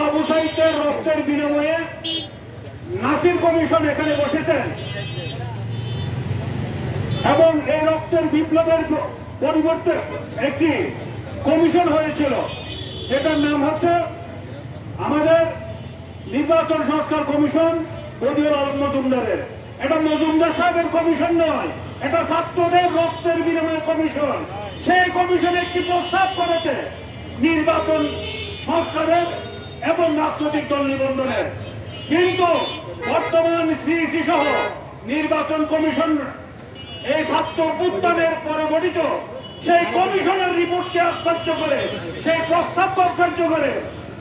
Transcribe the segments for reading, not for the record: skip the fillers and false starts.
আবু সাইদের রক্তের বিনিময়ে নাসির কমিশন এখানে বসেছেন এবং এই রক্তের বিপ্লবের পরিবর্তে একটি কমিশন হয়েছিল, যেটার নাম হচ্ছে আমাদের নির্বাচন সংস্কার কমিশন বদিউল আলম মজুমদারের। এটা মজুমদার সাহেবের কমিশন নয়, এটা ছাত্রদের রক্তের বিনিময় কমিশন। সেই কমিশন একটি প্রস্তাব করেছে নির্বাচন সংস্কারের এবং রাজনৈতিক দল নিবন্ধনের, কিন্তু বর্তমান সিইসি সহ নির্বাচন কমিশন এই ছাত্র অভ্যুত্থানের পরে গঠিত সেই কমিশনের রিপোর্টকে অগ্রাহ্য করে, সেই প্রস্তাবকে অগ্রাহ্য করে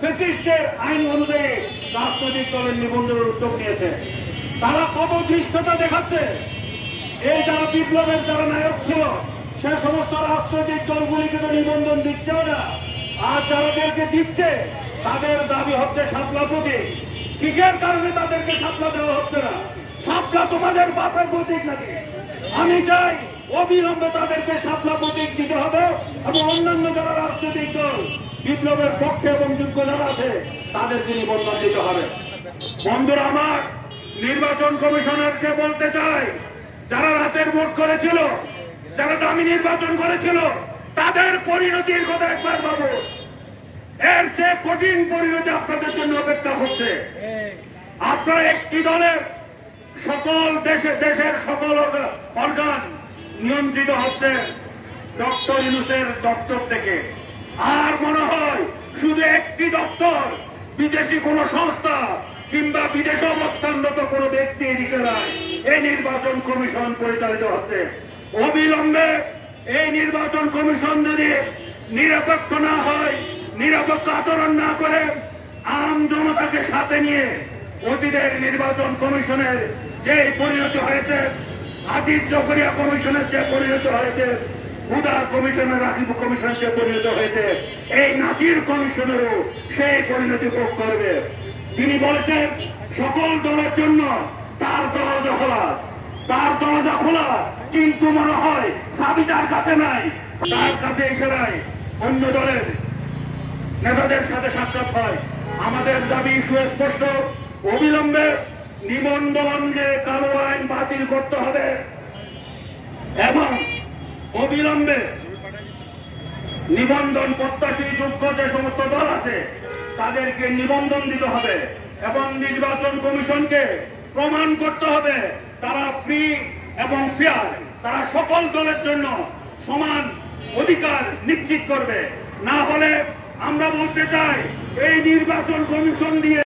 ফ্যাসিস্টের আইন অনুযায়ী রাজনৈতিক দলের নিবন্ধনের উদ্যোগ নিয়েছে। তারা কত দৃষ্টতা দেখাচ্ছে। এই যারা বিপ্লবের যারা নায়ক ছিল সে সমস্ত রাজনৈতিক দলগুলিকে তো নিবন্ধন দিচ্ছেও না, আর যাদেরকে দিচ্ছে তাদের দাবি হচ্ছে শাপলা প্রতীক। কিসের কারণে তাদেরকে শাপলা দেওয়া হচ্ছে না? শাপলা তোমাদের বাপের প্রতীক নাকি? আমি চাই অবিলম্বে তাদেরকে শাপলা প্রতীক দিতে হবে এবং অন্যান্য যারা রাজনৈতিক দল বিপ্লবের পক্ষে এবং যোগ্য যারা আছে তাদেরকে নিবন্ধন দিতে হবে। বন্ধুরা আমার, নির্বাচন কমিশনারকে বলতে চাই, যারা রাতের ভোট করেছিল, যারা দামি নির্বাচন করেছিল, তাদের পরিণতির কথা একবার ভাবো। এর চেয়ে কঠিন পরিণতি আপনাদের জন্য অপেক্ষা করছে। আপনারা একটি দলের সকল দেশের সকল অর্গান নিয়ন্ত্রিত হচ্ছে ডক্টর ইউনূসের দপ্তর থেকে। আর মনে হয় শুধু একটি দপ্তর, বিদেশি কোন সংস্থা কিংবা বিদেশে অবস্থানরত কোন ব্যক্তির ইশারায় এই নির্বাচন কমিশন পরিচালিত হচ্ছে। অবিলম্বে এই নির্বাচন কমিশন যদি নিরপেক্ষ না হয়, নিরপেক্ষ আচরণ না করে আম জনতাকে সাথে নিয়ে অতীতের নির্বাচন কমিশনের যে পরিণতি হয়েছে, আজিজ জকরিয়া কমিশনের যে পরিণতি হয়েছে, হুদা কমিশনের রাকিব কমিশনের যে পরিণতি হয়েছে, এই নাজির কমিশনেরও সেই পরিণতি ভোগ করবে। তিনি বলেছেন সকল দলের জন্য তার দরজা খোলা, তার দরজা খোলা, কিন্তু মনে হয় চাবি তার কাছে নাই। তার কাছে ইশারায় অন্য দলের নেতাদের সাথে সাক্ষাৎ হয়। আমাদের দাবি সুস্পষ্ট, অবিলম্বে নিবন্ধনকে কালো আইন বাতিল করতে হবে এবং অবিলম্বে নিবন্ধন প্রত্যাশী যোগ্য যে সমস্ত দল আছে তাদেরকে নিবন্ধন দিতে হবে এবং নির্বাচন কমিশনকে প্রমাণ করতে হবে তারা ফ্রি এবং ফেয়ার, তারা সকল দলের জন্য সমান অধিকার নিশ্চিত করবে। না হলে আমরা বলতে চাই এই নির্বাচন কমিশন দিয়ে